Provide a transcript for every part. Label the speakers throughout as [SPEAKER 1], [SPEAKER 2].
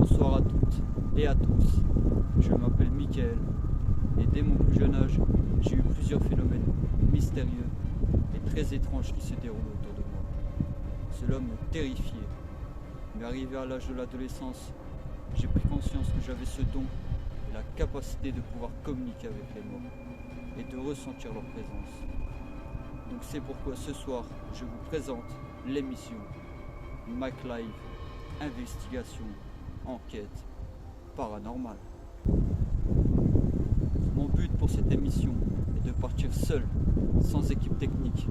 [SPEAKER 1] Bonsoir à toutes et à tous, je m'appelle Mickaël et dès mon plus jeune âge, j'ai eu plusieurs phénomènes mystérieux et très étranges qui se déroulent autour de moi. Cela me terrifiait, mais arrivé à l'âge de l'adolescence, j'ai pris conscience que j'avais ce don et la capacité de pouvoir communiquer avec les morts et de ressentir leur présence. Donc c'est pourquoi ce soir, je vous présente l'émission Mac Live, investigation, enquête paranormale. Mon but pour cette émission est de partir seul, sans équipe technique,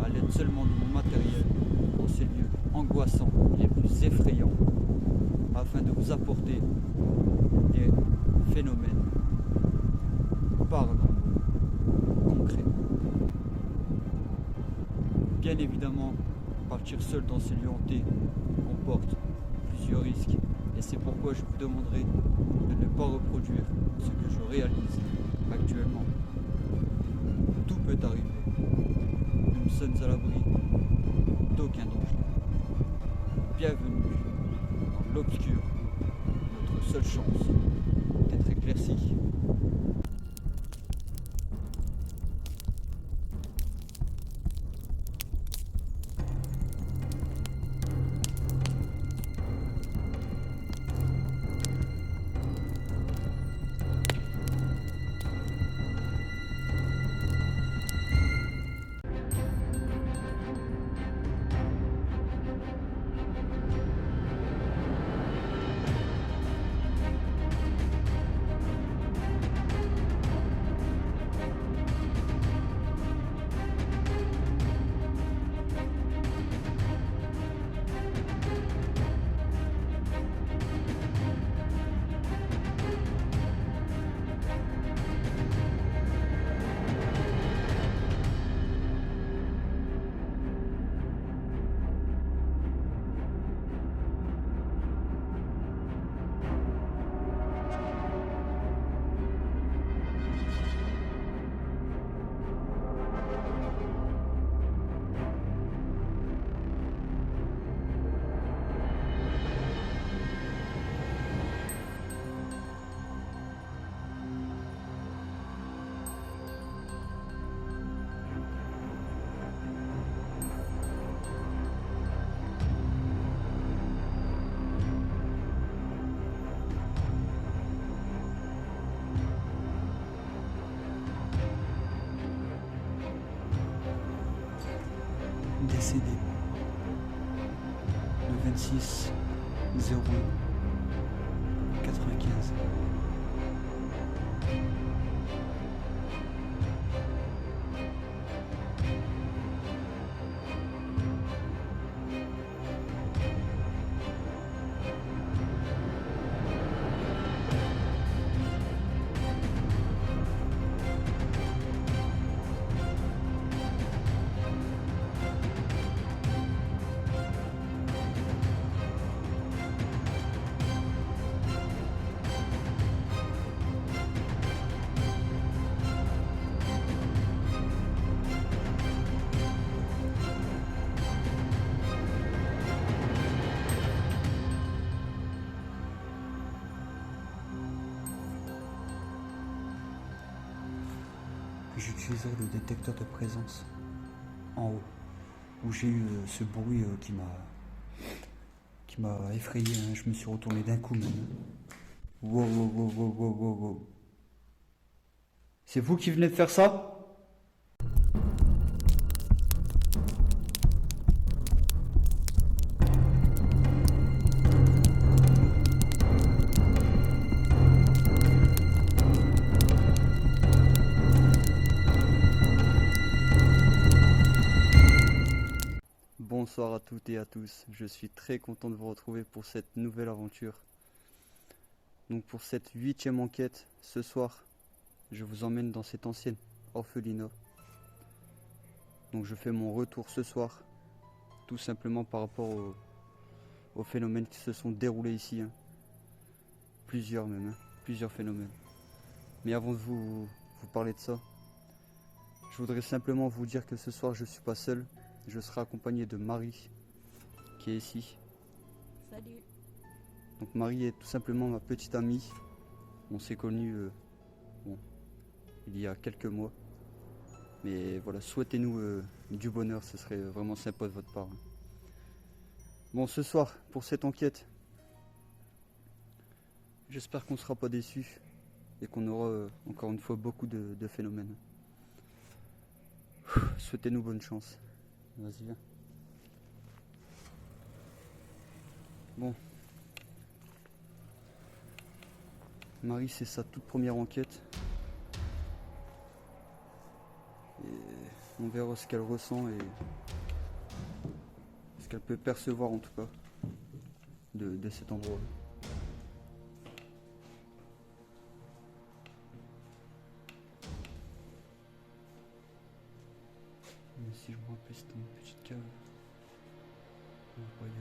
[SPEAKER 1] à l'aide seulement de mon matériel, dans ces lieux angoissants et les plus effrayants, afin de vous apporter des phénomènes paranormaux concrets. Bien évidemment, partir seul dans ces lieux hantés comporte plusieurs risques et c'est pourquoi je vous demanderai de ne pas reproduire ce que je réalise actuellement. Tout peut arriver. Nous ne sommes à l'abri d'aucun danger. Bienvenue dans l'obscur, notre seule chance d'être éclairci. Décédé le 26 01 95. J'utilisais le détecteur de présence en haut, où j'ai eu ce bruit qui m'a effrayé, hein. Je me suis retourné d'un coup même. Wow, wow, wow, wow, wow, wow, wow. C'est vous qui venez de faire ça? Bonsoir à toutes et à tous, je suis très content de vous retrouver pour cette nouvelle aventure. Donc pour cette 8e enquête, ce soir, je vous emmène dans cette ancienne orphelinat. Donc je fais mon retour ce soir, tout simplement par rapport aux phénomènes qui se sont déroulés ici. Hein. Plusieurs même, hein. Plusieurs phénomènes. Mais avant de vous parler de ça, je voudrais simplement vous dire que ce soir je ne suis pas seul. Je serai accompagné de Marie, qui est ici.
[SPEAKER 2] Salut.
[SPEAKER 1] Donc Marie est tout simplement ma petite amie. On s'est connus il y a quelques mois. Mais voilà, souhaitez-nous du bonheur, ce serait vraiment sympa de votre part. Bon, ce soir, pour cette enquête, j'espère qu'on ne sera pas déçus et qu'on aura encore une fois beaucoup de phénomènes. Souhaitez-nous bonne chance. Vas-y, viens. Bon. Marie, c'est sa toute première enquête. Et on verra ce qu'elle ressent et ce qu'elle peut percevoir en tout cas de cet endroit. Mais si je me rappelle, c'était une petite cave. On va pas y aller.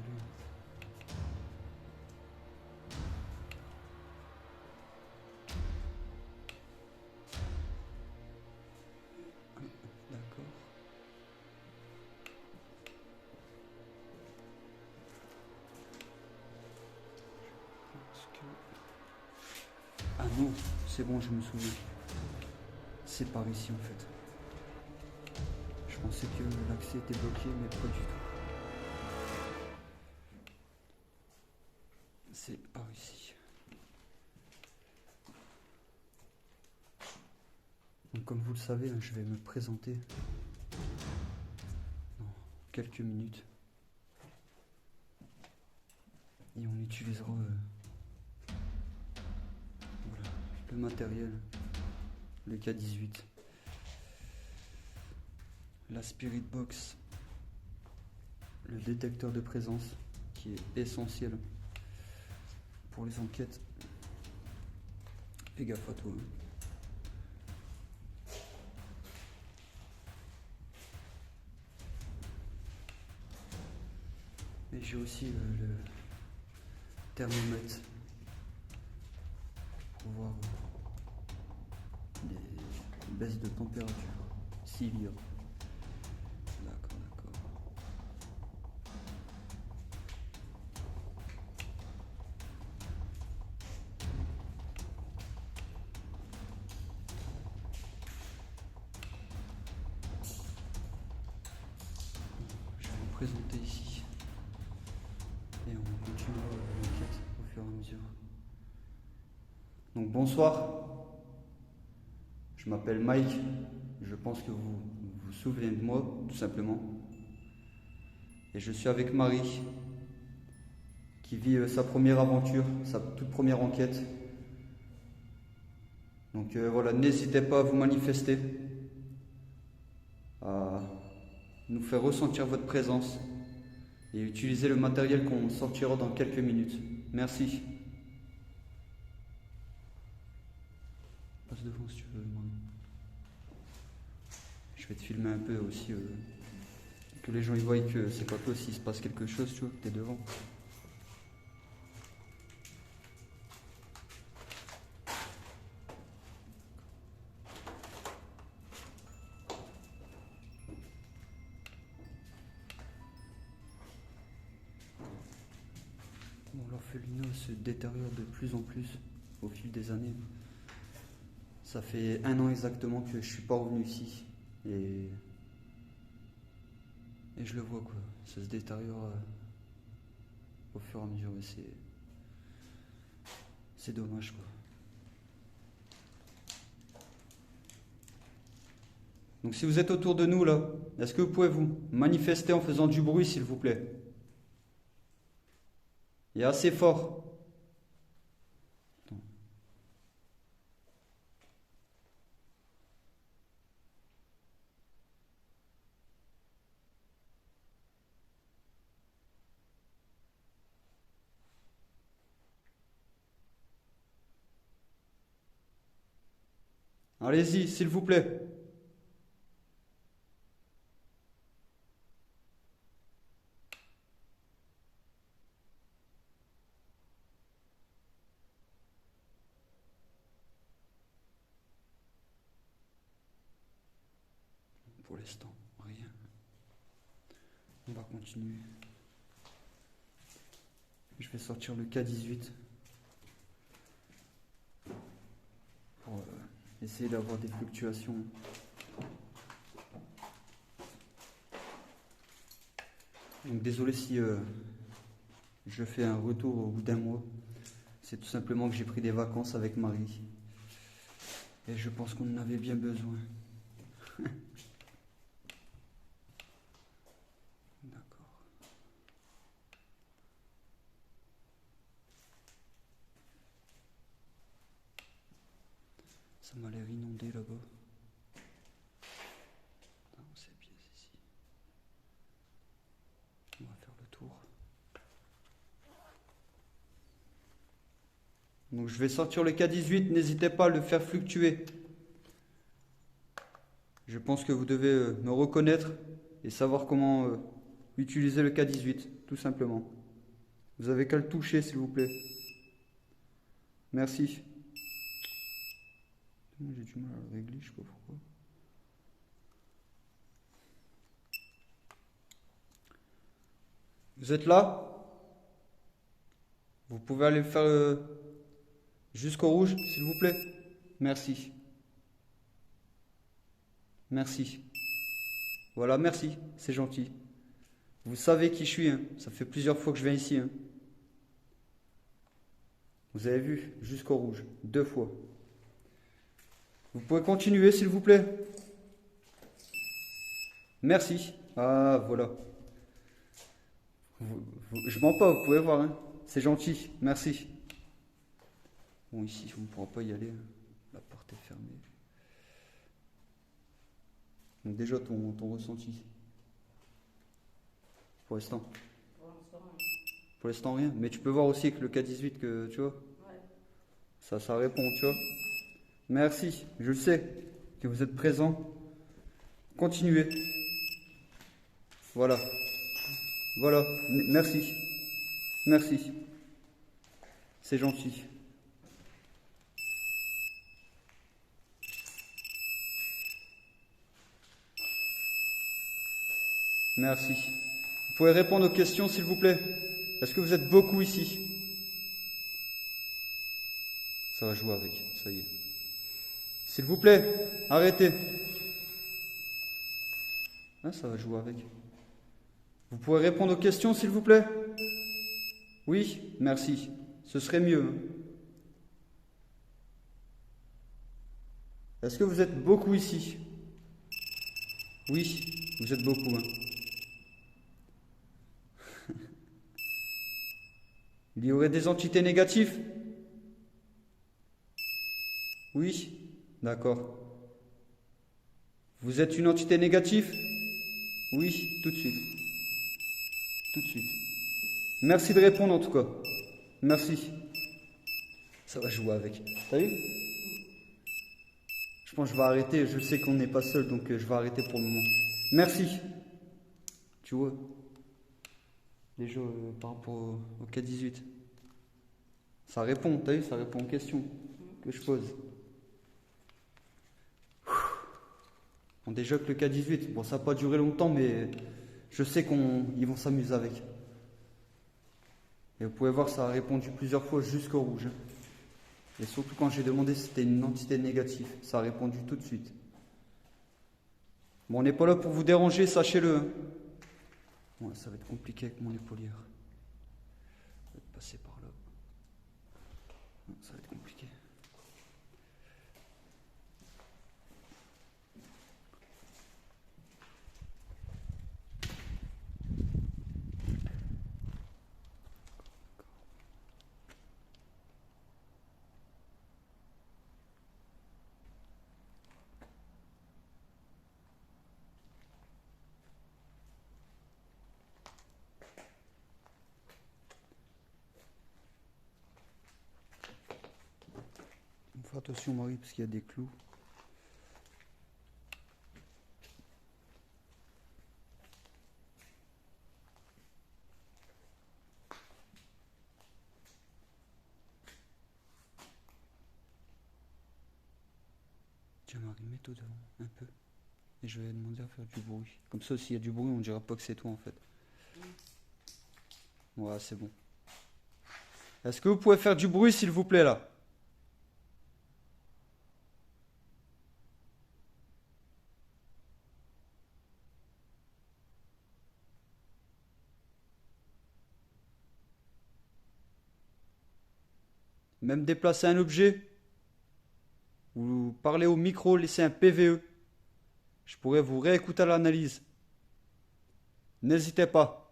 [SPEAKER 1] D'accord. Ah non, c'est bon, je me souviens. C'est par ici en fait. Je pensais que l'accès était bloqué, mais pas du tout. C'est par ici. Donc comme vous le savez, je vais me présenter dans quelques minutes. Et on utilisera voilà, le matériel, le K18, la Spirit Box, le détecteur de présence qui est essentiel pour les enquêtes. Fais gaffe à toi. Et j'ai aussi le thermomètre pour voir des baisses de température, s'il y a. D'accord, d'accord. Je vais me présenter ici et on continuera l'enquête au fur et à mesure. Donc bonsoir, je m'appelle Mike, je pense que vous vous souvenez de moi, tout simplement. Et je suis avec Marie, qui vit sa première aventure, sa toute première enquête. Donc voilà, n'hésitez pas à vous manifester, à nous faire ressentir votre présence et utiliser le matériel qu'on sortira dans quelques minutes. Merci. Passe devant si tu veux, Marie. Je vais te filmer un peu aussi, que les gens y voient que c'est pas toi s'il se passe quelque chose, tu vois, que t'es devant. Bon, l'orphelinat se détériore de plus en plus au fil des années. Ça fait 1 an exactement que je suis pas revenu ici et je le vois quoi, ça se détériore au fur et à mesure et c'est dommage quoi. Donc si vous êtes autour de nous là, est-ce que vous pouvez vous manifester en faisant du bruit s'il vous plaît? Et assez fort. Attends. Allez-y, s'il vous plaît. Pour l'instant, rien. On va continuer. Je vais sortir le K18 pour essayer d'avoir des fluctuations. Donc désolé si je fais un retour au bout d'un mois. C'est tout simplement que j'ai pris des vacances avec Marie. Et je pense qu'on en avait bien besoin. D'accord. Ça m'a l'air inondé là-bas. Non, c'est bien ici. On va faire le tour. Donc je vais sortir le K18, n'hésitez pas à le faire fluctuer. Je pense que vous devez me reconnaître et savoir comment utiliser le K18, tout simplement. Vous avez qu'à le toucher, s'il vous plaît. Merci. J'ai du mal à le régler, je sais pas pourquoi. Vous êtes là? Vous pouvez aller le faire jusqu'au rouge, s'il vous plaît? Merci. Merci. Voilà, merci, c'est gentil. Vous savez qui je suis, hein. Ça fait plusieurs fois que je viens ici, hein. Vous avez vu, jusqu'au rouge, 2 fois. Vous pouvez continuer, s'il vous plaît? Merci. Ah, voilà. Je mens pas, vous pouvez voir, hein. C'est gentil, merci. Bon, ici, on ne pourra pas y aller, hein. La porte est fermée. Donc déjà, ton ressenti? Pour l'instant? Pour l'instant, rien. Mais tu peux voir aussi que le K18, que tu vois, ça répond, tu vois. Merci, je sais que vous êtes présent. Continuez. Voilà. Voilà, merci. Merci. C'est gentil. Merci. Vous pouvez répondre aux questions, s'il vous plaît? Est-ce que vous êtes beaucoup ici? Ça va jouer avec, ça y est. S'il vous plaît, arrêtez. Ah, ça va jouer avec. Vous pouvez répondre aux questions, s'il vous plaît? Oui, merci. Ce serait mieux, hein. Est-ce que vous êtes beaucoup ici? Oui, vous êtes beaucoup, hein. Il y aurait des entités négatives? Oui, d'accord. Vous êtes une entité négative? Oui, tout de suite. Tout de suite. Merci de répondre en tout cas. Merci. Ça va jouer avec. T'as vu? Je pense que je vais arrêter. Je sais qu'on n'est pas seul, donc je vais arrêter pour le moment. Merci. Tu vois? Déjà par rapport au K18. Ça répond, t'as vu? Ça répond aux questions que je pose. Bon, déjà que le K18, bon, ça n'a pas duré longtemps, mais je sais qu'ils vont s'amuser avec. Et vous pouvez voir, ça a répondu plusieurs fois jusqu'au rouge. Et surtout quand j'ai demandé si c'était une entité négative, ça a répondu tout de suite. Bon, on n'est pas là pour vous déranger, sachez-le. Bon, ça va être compliqué avec mon épaulière. Je vais passer par là. Non, ça va être compliqué. Fais attention Marie parce qu'il y a des clous. Tiens Marie, mets-toi devant un peu. Et je vais demander à faire du bruit. Comme ça s'il y a du bruit on dira pas que c'est toi en fait. Ouais c'est bon. Est-ce que vous pouvez faire du bruit, s'il vous plaît, là? Même déplacer un objet? Vous parlez au micro, laissez un PVE. Je pourrais vous réécouter à l'analyse. N'hésitez pas.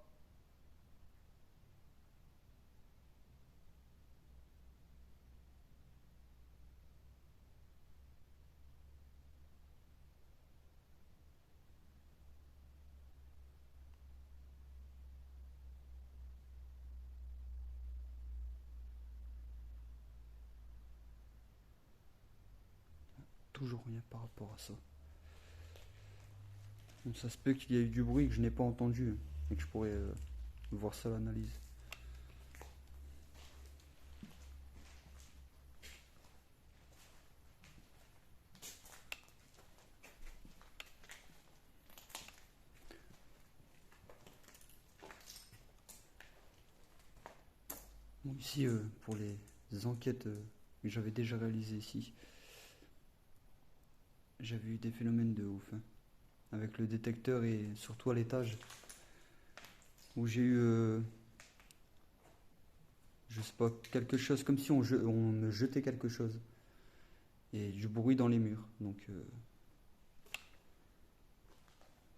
[SPEAKER 1] Toujours rien par rapport à ça. Bon, ça se peut qu'il y ait eu du bruit que je n'ai pas entendu et que je pourrais voir ça à l'analyse. Bon, ici, pour les enquêtes que j'avais déjà réalisées ici, j'avais eu des phénomènes de ouf, hein, avec le détecteur et surtout à l'étage, où j'ai eu, je sais pas, quelque chose comme si on me jetait quelque chose, et du bruit dans les murs. Donc,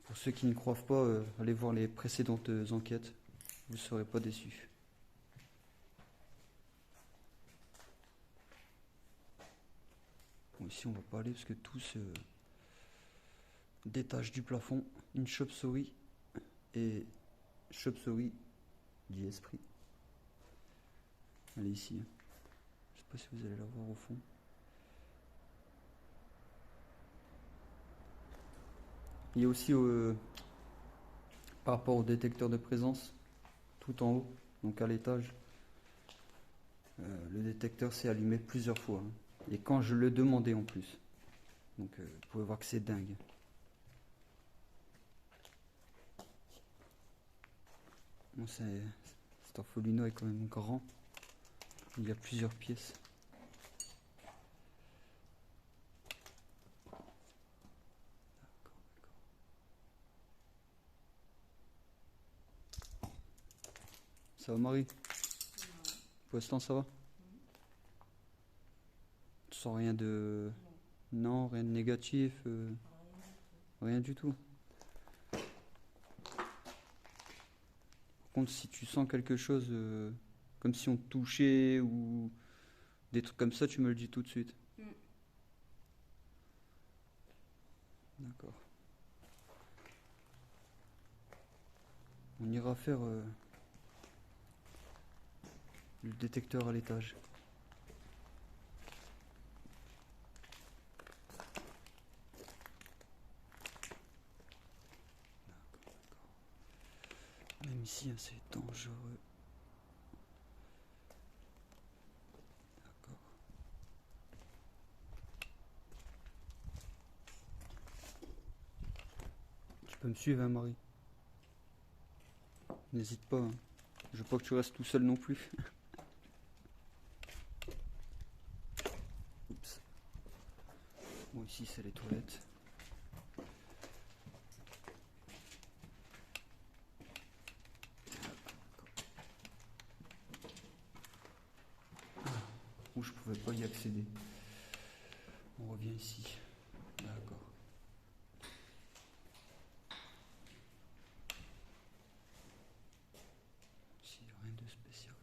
[SPEAKER 1] pour ceux qui ne croient pas, allez voir les précédentes enquêtes, vous ne serez pas déçus. Bon, ici on va pas aller parce que tout se détache du plafond. Une chauve-souris et chauve-souris dit esprit. Elle est ici. Je sais pas si vous allez la voir au fond. Il y a aussi par rapport au détecteur de présence, tout en haut, donc à l'étage, le détecteur s'est allumé plusieurs fois, hein. Et quand je le demandais en plus. Donc vous pouvez voir que c'est dingue. Bon, cet orphelinat est quand même grand. Il y a plusieurs pièces. Ça va, Marie? Pour l'instant, ça va? Tu sens rien de... Non, rien de négatif, rien du tout. Par contre, si tu sens quelque chose, comme si on te touchait ou des trucs comme ça, tu me le dis tout de suite. D'accord. On ira faire le détecteur à l'étage. Même ici, hein, c'est dangereux. D'accord. Tu peux me suivre, hein, Marie? N'hésite pas, hein. Je veux pas que tu restes tout seul non plus. Oups. Bon, ici, c'est les toilettes. Où je pouvais pas y accéder. On revient ici. D'accord. Ici, rien de spécial.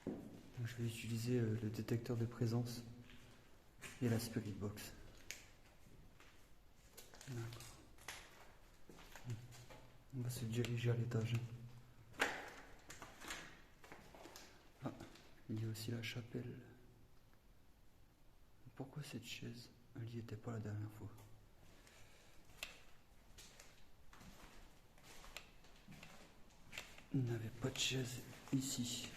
[SPEAKER 1] Donc, je vais utiliser le détecteur de présence et la spirit box. D'accord. On va se diriger à l'étage. Ah, il y a aussi la chapelle. Pourquoi cette chaise? Elle n'y était pas la dernière fois. Il n'y avait pas de chaise ici.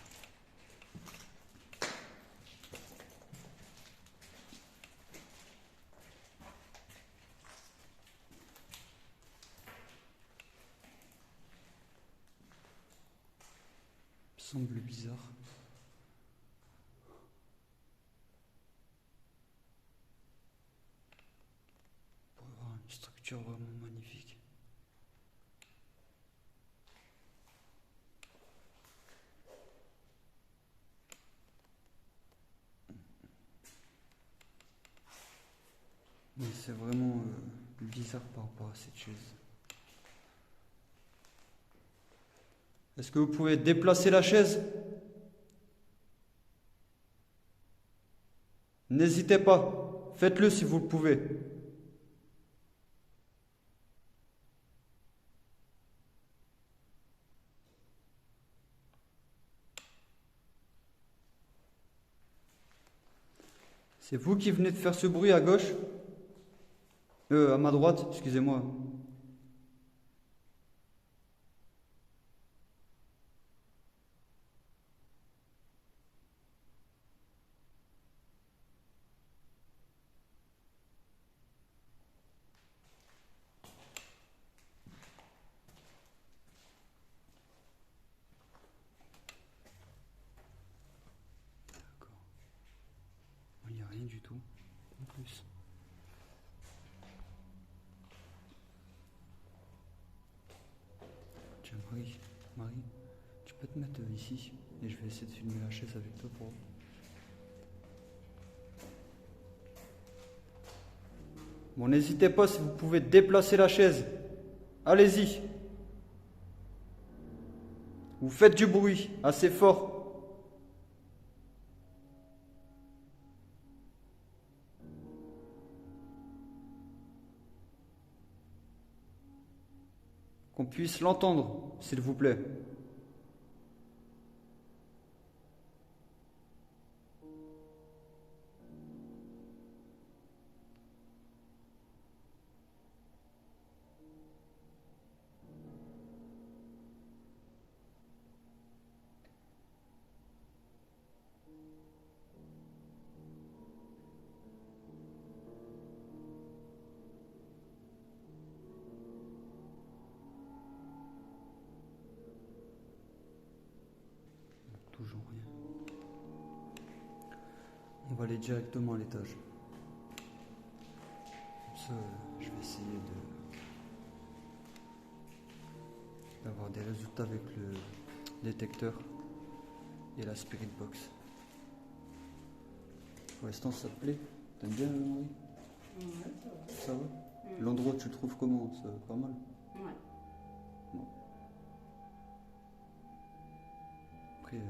[SPEAKER 1] semble bizarre. Pour avoir une structure vraiment magnifique. Mais c'est vraiment bizarre par rapport à cette chaise. Est-ce que vous pouvez déplacer la chaise? N'hésitez pas, faites-le si vous le pouvez. C'est vous qui venez de faire ce bruit à gauche? À ma droite, excusez-moi. D'accord. Il n'y a rien du tout, en plus. Tiens, Marie, tu peux te mettre ici et je vais essayer de filmer la chaise avec toi pour... Bon, n'hésitez pas si vous pouvez déplacer la chaise. Allez-y. Vous faites du bruit, assez fort. Qu'on puisse l'entendre, s'il vous plaît. Toujours rien. On va aller directement à l'étage. Comme ça, je vais essayer d'avoir des résultats avec le détecteur et la spirit box. Pour l'instant, ça te plaît? T'aimes bien, Marie?
[SPEAKER 2] Ouais,
[SPEAKER 1] Ça va? L'endroit, tu le trouves comment? C'est pas mal?
[SPEAKER 2] ouais.
[SPEAKER 1] Bon. Après,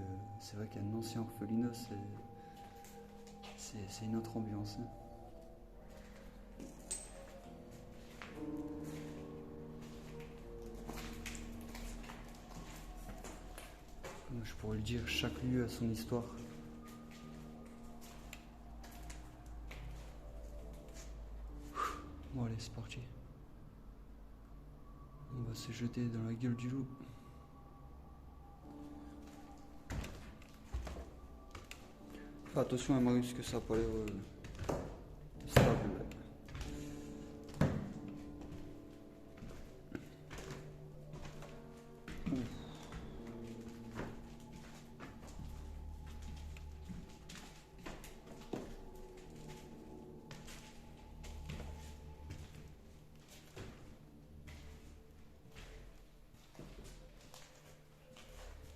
[SPEAKER 1] c'est vrai qu'un ancien orphelinat, c'est une autre ambiance. Hein. Comme je pourrais le dire, chaque lieu a son histoire. Bon allez, c'est parti. On va se jeter dans la gueule du loup. Fais attention à Marius que ça n'a pas l'air stable.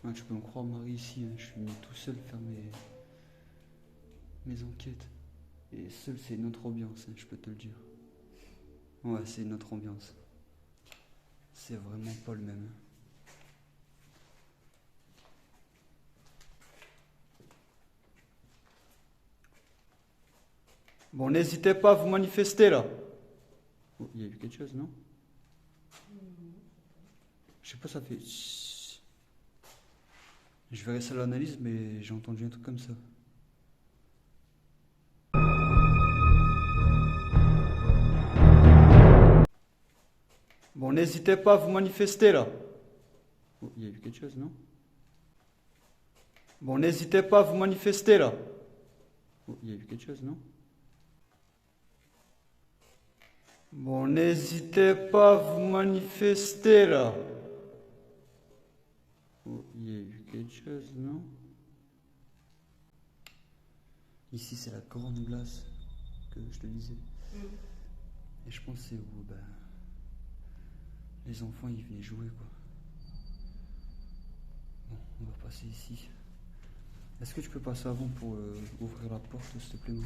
[SPEAKER 1] Ah, tu peux me croire, Marie, ici, hein, je suis mis tout seul faire mes enquêtes. Et seul, c'est une autre ambiance, hein, je peux te le dire. Ouais, c'est une autre ambiance. C'est vraiment pas le même. Bon, n'hésitez pas à vous manifester, là. Oh, il y a eu quelque chose, non? Je sais pas, ça fait... Je verrai ça à l'analyse, mais j'ai entendu un truc comme ça. Bon, n'hésitez pas à vous manifester, là. Oh, il y a eu quelque chose, non? Bon, n'hésitez pas à vous manifester, là. Oh, il y a eu quelque chose, non? Bon, n'hésitez pas à vous manifester, là. Oh, il y a eu quelque chose, non? Ici, c'est la grande glace que je te disais. Et je pense que c'est où les enfants ils venaient jouer quoi. Bon, on va passer ici. Est-ce que tu peux passer avant pour ouvrir la porte, s'il te plaît?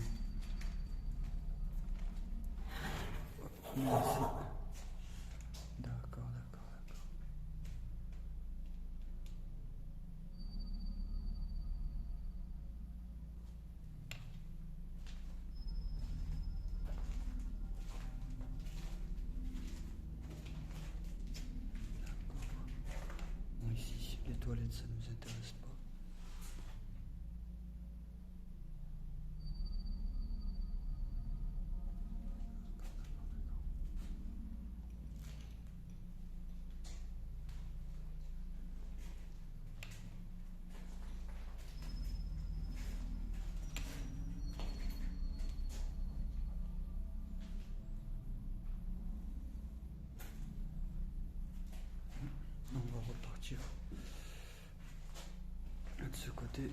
[SPEAKER 1] Merci. D'accord. Bon, ici, les toilettes, ça nous intéresse pas. On va repartir de ce côté.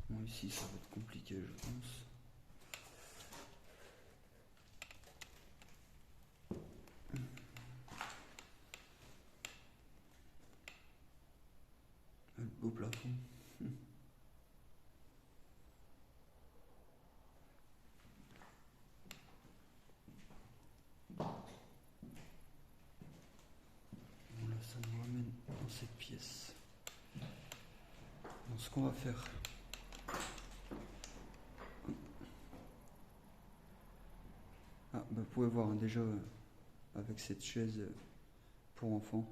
[SPEAKER 1] Bon, ici, ça va être compliqué, je pense. Le beau plafond. Voilà, ça nous ramène dans cette pièce. Bon, ce qu'on va faire. Ah, vous pouvez voir hein, déjà avec cette chaise pour enfants.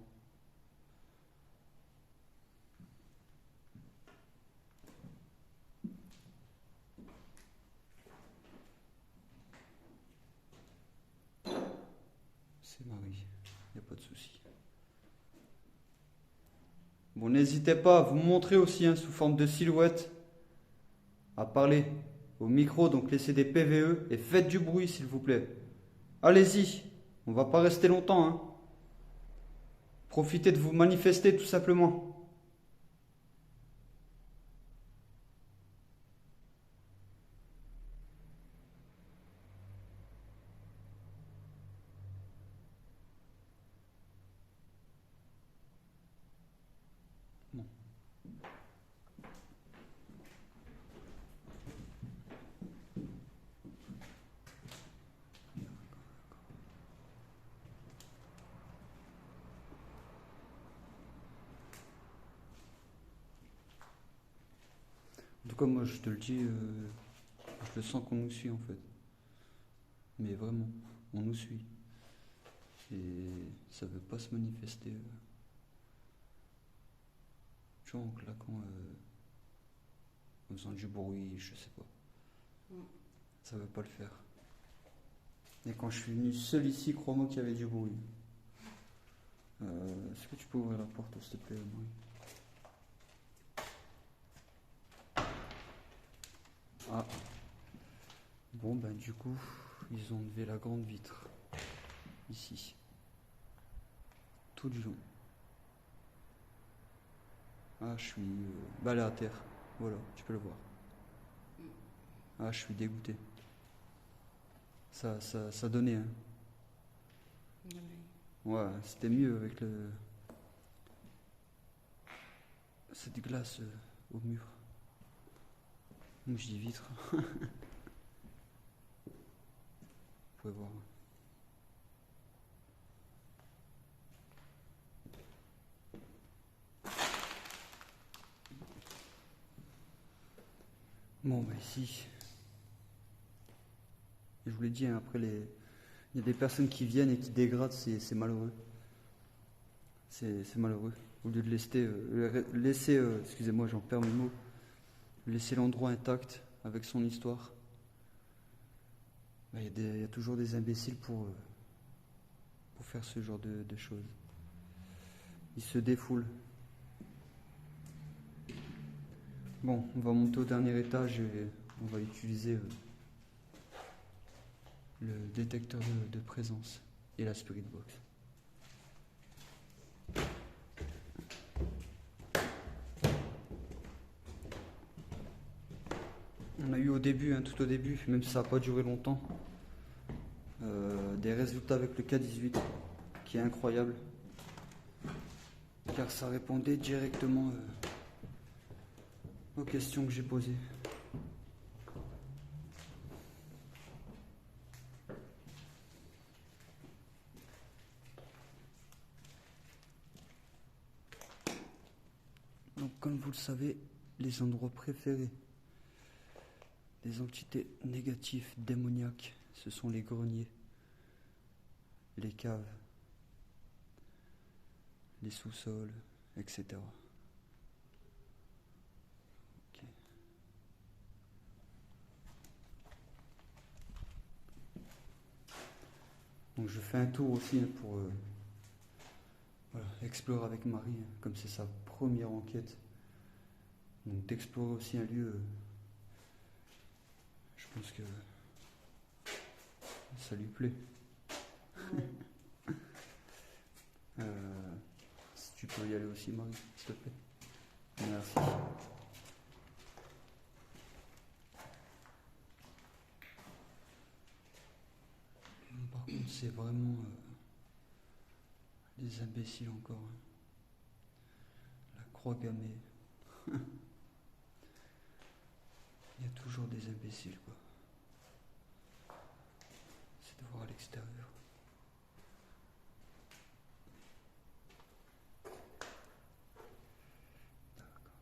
[SPEAKER 1] C'est Marie, il n'y a pas de souci. Bon, n'hésitez pas à vous montrer aussi hein, sous forme de silhouette, à parler au micro, donc laissez des PVE et faites du bruit s'il vous plaît. Allez-y, on va pas rester longtemps. Hein. Profitez de vous manifester tout simplement. Bon. En tout cas, moi je te le dis, je le sens qu'on nous suit en fait. Mais vraiment, on nous suit. Et ça veut pas se manifester. Tu vois, en claquant, en faisant du bruit, je sais pas. Ça veut pas le faire. Et quand je suis venu seul ici, crois-moi qu'il y avait du bruit. Est-ce que tu peux ouvrir la porte, s'il te plaît, Marie? Ah. Bon, ben du coup, ils ont levé la grande vitre. Ici. Tout du long. Ah, je suis balai à terre. Voilà, tu peux le voir. Ah, je suis dégoûté. Ça donnait, hein. Ouais, c'était mieux avec cette glace au mur. Moi, je dis vitre. Vous pouvez voir. Bon, bah ici, je vous l'ai dit, hein, après il y a des personnes qui viennent et qui dégradent, c'est malheureux. C'est malheureux. Au lieu de laisser, excusez-moi, j'en perds mes mots, laisser l'endroit intact avec son histoire, bah, il y a toujours des imbéciles pour faire ce genre de choses. Ils se défoulent. Bon, on va monter au dernier étage et on va utiliser le détecteur de présence et la spirit box. On a eu au début, hein, tout au début, même si ça n'a pas duré longtemps, des résultats avec le K18 qui est incroyable car ça répondait directement aux questions que j'ai posées. Donc comme vous le savez, les endroits préférés des entités négatives démoniaques, ce sont les greniers, les caves, les sous-sols, etc. Ok. Donc je fais un tour aussi pour voilà, explorer avec Marie, comme c'est sa première enquête. Donc d'explorer aussi un lieu, je pense que ça lui plaît. Si tu peux y aller aussi, Marie, s'il te plaît. Merci. Par contre, c'est vraiment des imbéciles encore. Hein. La croix gammée. Il y a toujours des imbéciles, quoi. C'est de voir à l'extérieur. D'accord.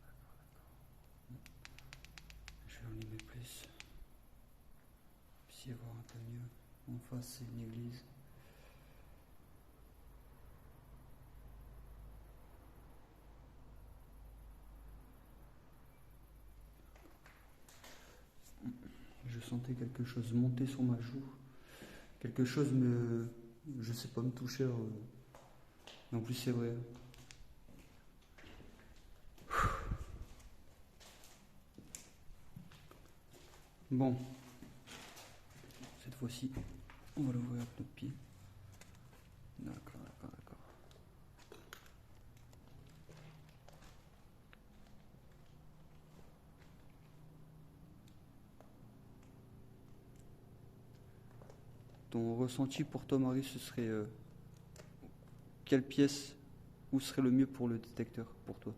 [SPEAKER 1] Je vais enlever plus. Puis y voir un peu mieux. En face, c'est une église. Je sentais quelque chose monter sur ma joue. Quelque chose je sais pas, me toucher. Et en plus, c'est vrai. Bon. Cette fois-ci, on va l'ouvrir avec notre pied. D'accord. Ton ressenti pour toi, Marie, ce serait quelle pièce, où serait le mieux pour le détecteur, pour toi?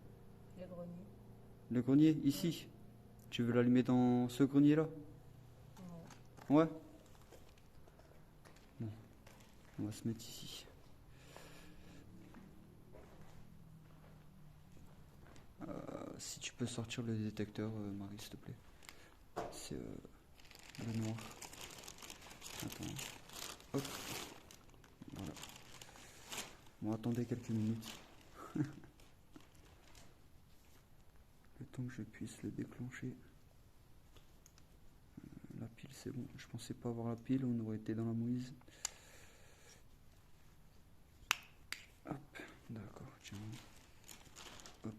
[SPEAKER 2] Le grenier.
[SPEAKER 1] Le grenier, ici? Tu veux l'allumer dans ce grenier-là? Ouais. Bon, on va se mettre ici. Si tu peux sortir le détecteur, Marie, s'il te plaît. C'est le noir. Attends. Hop. Voilà. Bon, attendez quelques minutes. Le temps que je puisse le déclencher. La pile, c'est bon. Je pensais pas avoir la pile, on aurait été dans la mouise. Hop. D'accord, tiens. Hop.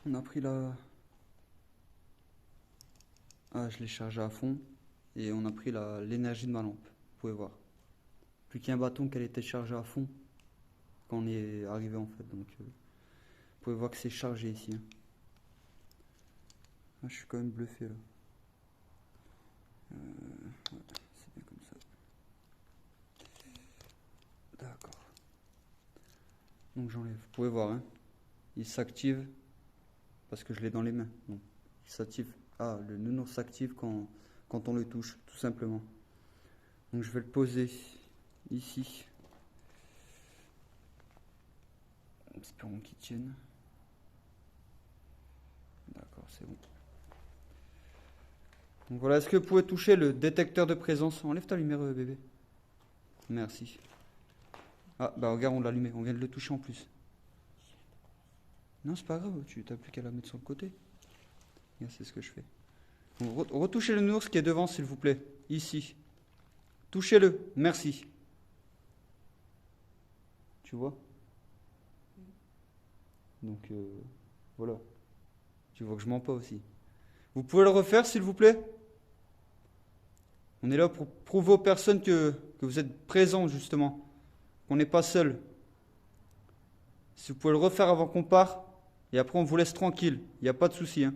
[SPEAKER 1] On a pris la... Ah, je l'ai chargé à fond. Et on a pris l'énergie de ma lampe. Vous pouvez voir. Plus qu'un bâton qu'elle était chargée à fond quand on est arrivé en fait. Donc, vous pouvez voir que c'est chargé ici. Hein. Ah, je suis quand même bluffé là. Ouais, c'est bien comme ça. D'accord. Donc j'enlève. Vous pouvez voir, hein. Il s'active parce que je l'ai dans les mains. Donc, il s'active. Ah, le nounours s'active quand on le touche, tout simplement. Donc je vais le poser ici. Espérons qu'il tienne. D'accord, c'est bon. Donc voilà, est-ce que vous pouvez toucher le détecteur de présence? Enlève ta lumière, bébé. Merci. Ah, bah regarde, on l'a allumé, on vient de le toucher en plus. Non, c'est pas grave, tu n'as plus qu'à la mettre sur le côté. Regarde, c'est ce que je fais. Retouchez le nounours qui est devant, s'il vous plaît. Ici. Touchez-le, merci. Tu vois? Donc, voilà. Tu vois que je mens pas aussi. Vous pouvez le refaire, s'il vous plaît? On est là pour prouver aux personnes que vous êtes présents, justement. Qu'on n'est pas seul. Si vous pouvez le refaire avant qu'on part, Et après, on vous laisse tranquille. Il n'y a pas de souci. Hein.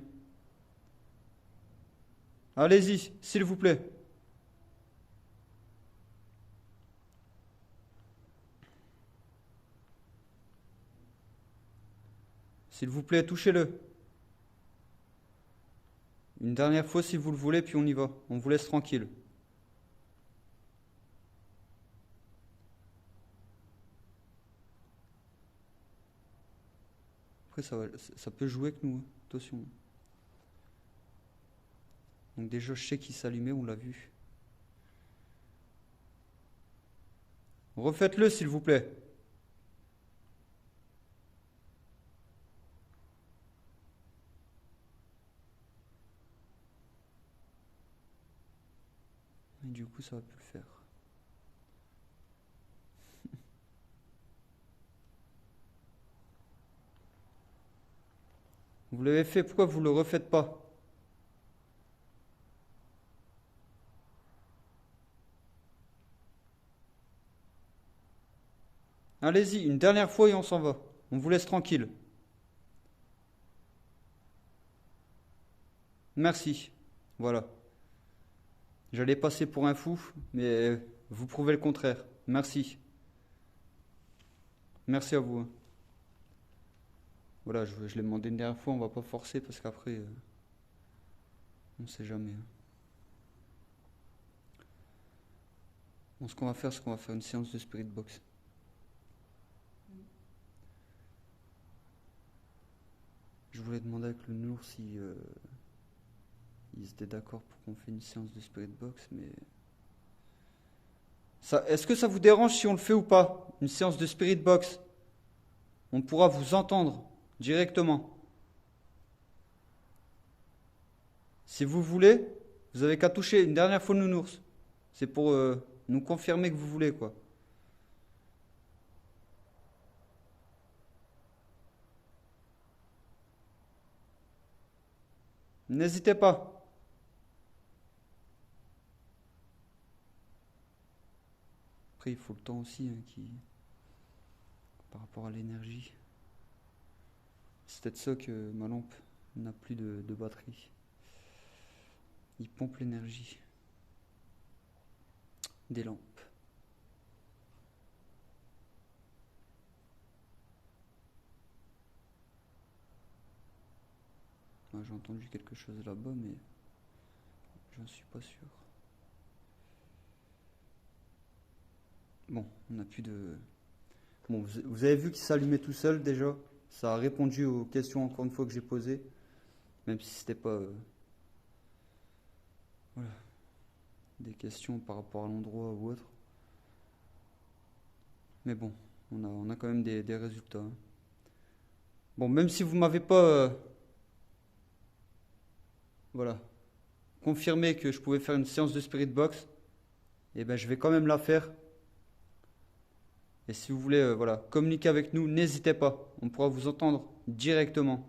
[SPEAKER 1] Allez-y, s'il vous plaît. S'il vous plaît, touchez-le. Une dernière fois si vous le voulez, puis on y va. On vous laisse tranquille. Après, ça peut jouer avec nous. Hein. Attention. Donc déjà, je sais qu'il s'allumait, on l'a vu. Refaites-le, s'il vous plaît. Et du coup, ça va plus le faire. Vous l'avez fait, pourquoi vous ne le refaites pas? Allez-y, une dernière fois et on s'en va. On vous laisse tranquille. Merci. Voilà. J'allais passer pour un fou, mais vous prouvez le contraire. Merci. Merci à vous. Hein. Voilà, je l'ai demandé une dernière fois, on va pas forcer parce qu'après, on ne sait jamais. Hein. Bon, ce qu'on va faire, c'est qu'on va faire une séance de spirit box. Je voulais demander avec le Nour si ils étaient d'accord pour qu'on fasse une séance de spirit box, mais est-ce que ça vous dérange si on le fait ou pas? Une séance de spirit box, on pourra vous entendre directement. Si vous voulez, vous avez qu'à toucher une dernière fois le nounours. C'est pour nous confirmer que vous voulez, quoi. N'hésitez pas. Après, il faut le temps aussi hein, par rapport à l'énergie. C'est peut-être ça que ma lampe n'a plus de batterie. Il pompe l'énergie des lampes. J'ai entendu quelque chose là-bas, mais j'en suis pas sûr. Bon, on n'a plus de... Bon, vous avez vu qu'il s'allumait tout seul déjà. Ça a répondu aux questions encore une fois que j'ai posées, même si c'était pas... Voilà. Des questions par rapport à l'endroit ou autre. Mais bon, on a quand même des résultats. Hein. Bon, même si vous m'avez pas... voilà, confirmé que je pouvais faire une séance de spirit box, et ben je vais quand même la faire. Et si vous voulez voilà, communiquer avec nous, n'hésitez pas. On pourra vous entendre directement.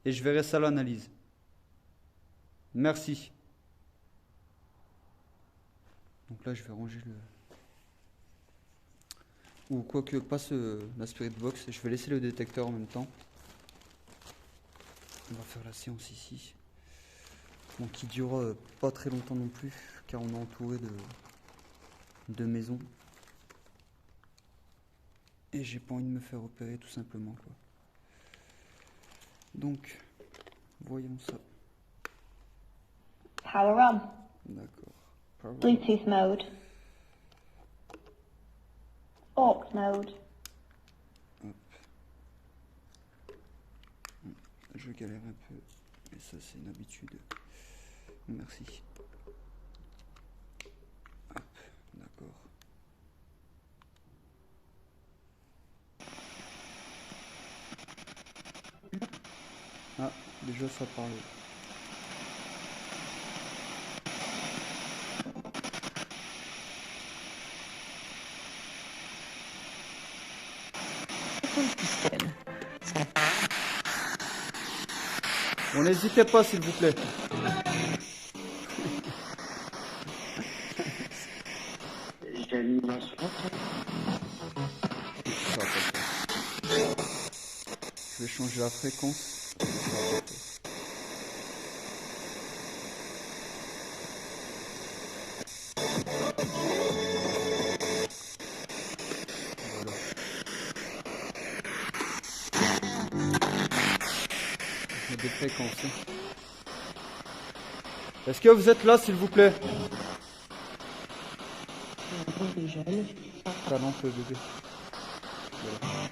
[SPEAKER 1] Et je verrai ça à l'analyse. Merci. Donc là, je vais ranger le... Ou quoique, pas la spirit box. Je vais laisser le détecteur en même temps. On va faire la séance ici. Bon, qui durera pas très longtemps non plus, car on est entouré de maisons. Et j'ai pas envie de me faire opérer tout simplement, quoi. Donc, voyons ça.
[SPEAKER 2] Power on.
[SPEAKER 1] D'accord.
[SPEAKER 2] Bluetooth mode. Aux mode.
[SPEAKER 1] Hop. Je galère un peu, mais ça c'est une habitude. Merci. Hop, d'accord. Ah, déjà ça parle. Bon, n'hésitez pas s'il vous plaît. Je vais changer la fréquence. Voilà. Il y a des fréquences. Hein. Est-ce que vous êtes là, s'il vous plaît? Talent peu bébé. Voilà.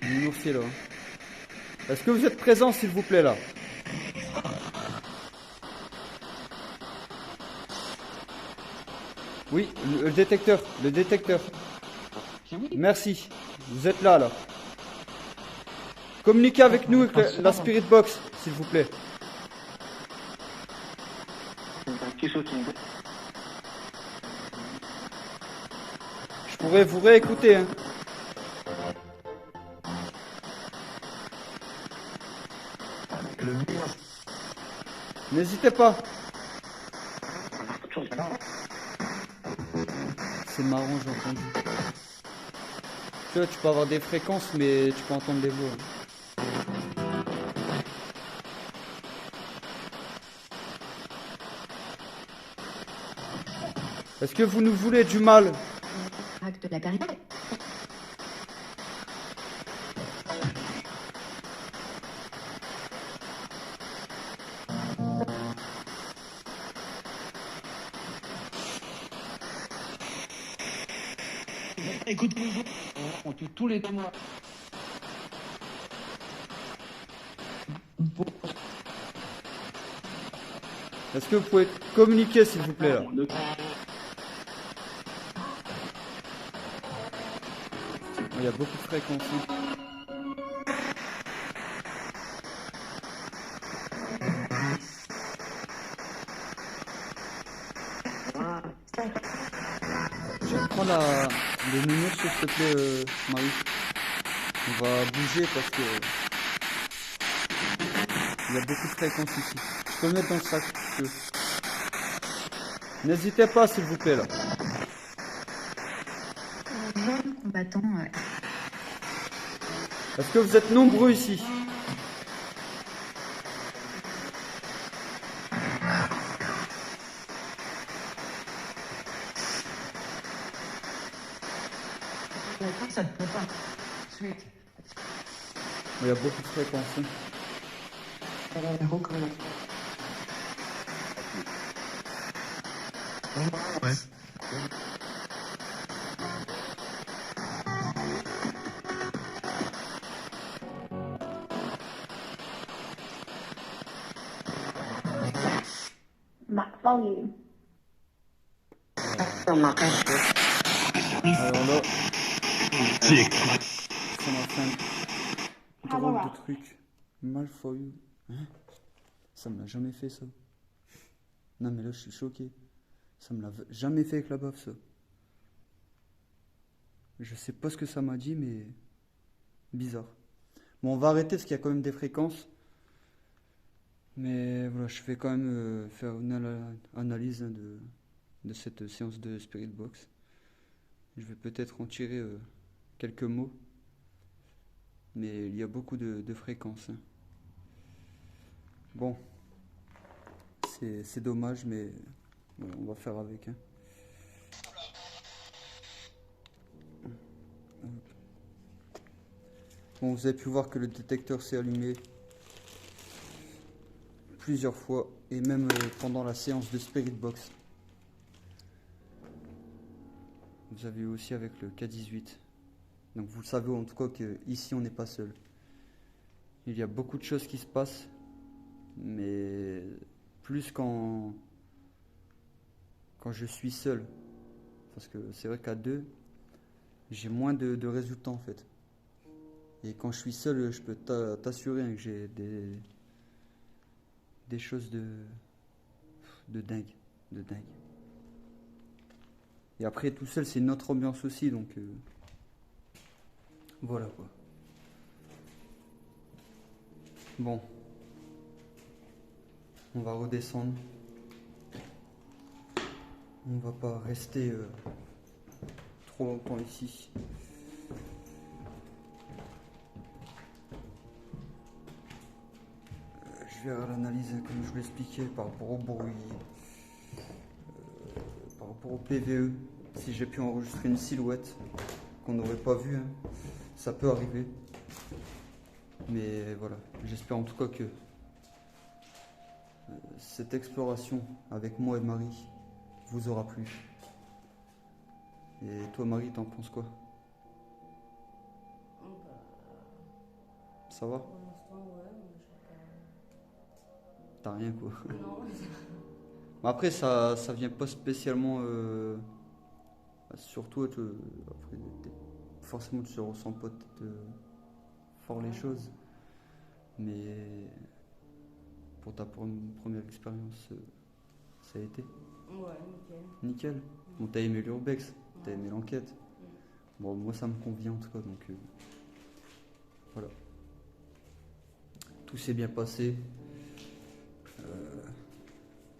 [SPEAKER 1] Nounours est là. Hein. Est-ce que vous êtes présent, s'il vous plaît, là? Oui, le détecteur, le détecteur. Merci. Vous êtes là, là. Communiquez avec nous avec la Spirit Box, s'il vous plaît. Je pourrais vous réécouter, hein. N'hésitez pas. C'est marrant, j'ai entendu. Tu vois, tu peux avoir des fréquences, mais tu peux entendre des voix. Est-ce que vous nous voulez du mal?
[SPEAKER 3] Acte de la carité.
[SPEAKER 4] Écoute-nous, on tue tous les témoins.
[SPEAKER 1] Est-ce que vous pouvez communiquer, s'il vous plaît, là? Il y a beaucoup de fréquences. Je vais prendre le nounours, s'il te plaît, Marie. On va bouger parce que il y a beaucoup de fréquences ici. Je peux le mettre dans le sac si tu veux. N'hésitez pas, s'il vous plaît, là.
[SPEAKER 3] Combattant.
[SPEAKER 1] Est-ce que vous êtes nombreux ici?
[SPEAKER 4] Ça ne peut pas. Suite.
[SPEAKER 1] Il y a beaucoup de fréquences. Hein.
[SPEAKER 4] Ouais.
[SPEAKER 2] Max volume.
[SPEAKER 1] Alors là, ça m'a fait un drôle de truc. Mal for you. Hein? Ça me l'a jamais fait, ça. Non, mais là, je suis choqué. Ça me l'a jamais fait avec la baffe, ça. Je sais pas ce que ça m'a dit, mais bizarre. Bon, on va arrêter parce qu'il y a quand même des fréquences. Mais voilà, je vais quand même faire une analyse hein, de cette séance de Spirit Box. Je vais peut-être en tirer quelques mots. Mais il y a beaucoup de fréquences. Hein. Bon, c'est dommage, mais voilà, on va faire avec. Hein. Bon, vous avez pu voir que le détecteur s'est allumé plusieurs fois, et même pendant la séance de Spirit Box. Vous avez eu aussi avec le K18. Donc vous le savez en tout cas qu'ici on n'est pas seul. Il y a beaucoup de choses qui se passent, mais plus quand je suis seul. Parce que c'est vrai qu'à deux, j'ai moins de résultats en fait. Et quand je suis seul, je peux t'assurer que j'ai des choses de dingue. De dingue. Et après, tout seul, c'est une autre ambiance aussi, donc voilà quoi. Bon, on va redescendre. On va pas rester trop longtemps ici. faire l'analyse comme je vous l'expliquais par rapport au bruit, par rapport au PVE. Si j'ai pu enregistrer une silhouette qu'on n'aurait pas vue, hein, ça peut arriver. Mais voilà, j'espère en tout cas que cette exploration avec moi et Marie vous aura plu. Et toi Marie, t'en penses quoi? Ça va?
[SPEAKER 5] Pour l'instant, ouais, mais je sais
[SPEAKER 1] T'as rien quoi.
[SPEAKER 5] pas. Non,
[SPEAKER 1] Mais après ça vient pas spécialement sur toi, après, forcément tu ressens pas peut-être fort les choses. Mais pour ta première expérience, ça a été
[SPEAKER 5] ouais, nickel.
[SPEAKER 1] nickel. Bon, t'as aimé l'urbex, t'as aimé l'enquête. Bon, moi ça me convient en tout cas, donc voilà. Tout s'est bien passé.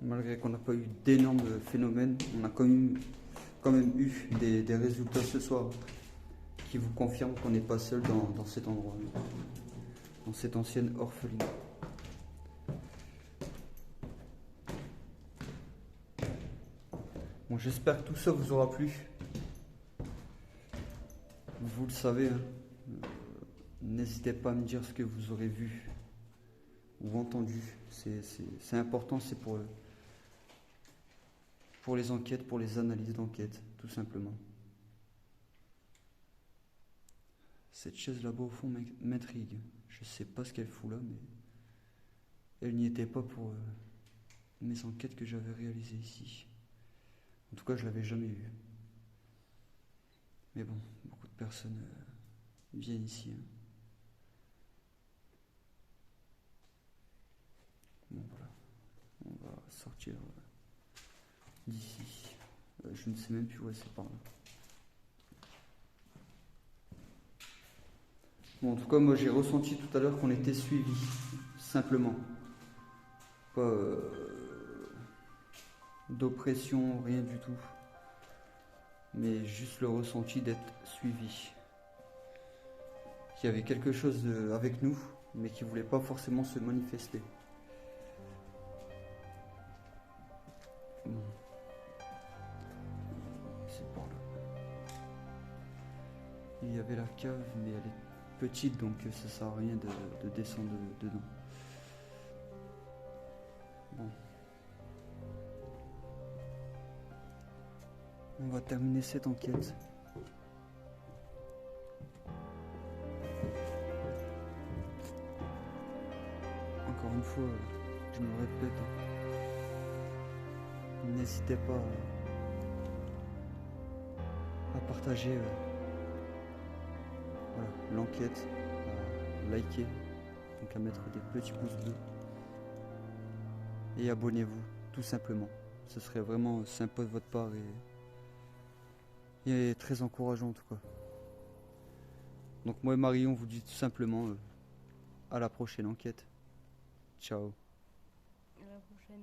[SPEAKER 1] Malgré qu'on n'a pas eu d'énormes phénomènes, on a quand même eu des résultats ce soir qui vous confirment qu'on n'est pas seul dans cet endroit, dans cette ancienne orphelinat. Bon, j'espère que tout ça vous aura plu. Vous le savez, hein. N'hésitez pas à me dire ce que vous aurez vu ou entendu. C'est important, c'est pour les enquêtes, pour les analyses d'enquête, tout simplement. Cette chaise là-bas au fond m'intrigue. Je sais pas ce qu'elle fout là, mais elle n'y était pas pour mes enquêtes que j'avais réalisées ici. En tout cas, je l'avais jamais vue. Mais bon, beaucoup de personnes viennent ici. Hein. Bon voilà, on va sortir d'ici. Je ne sais même plus où c'est par là. Bon, en tout cas, moi j'ai ressenti tout à l'heure qu'on était suivi, simplement. Pas d'oppression, rien du tout. Mais juste le ressenti d'être suivi. Qu'il y avait quelque chose avec nous, mais qui ne voulait pas forcément se manifester. Bon. C'est par là. Il y avait la cave, mais elle est petite, donc ça sert à rien de descendre dedans. Bon. On va terminer cette enquête. Encore une fois, je me répète, n'hésitez pas à partager voilà, l'enquête, à liker, donc à mettre des petits pouces bleus et abonnez-vous tout simplement. Ce serait vraiment sympa de votre part et très encourageant en tout cas. Donc moi et Marie, on vous dit tout simplement à la prochaine enquête. Ciao.
[SPEAKER 5] À la prochaine.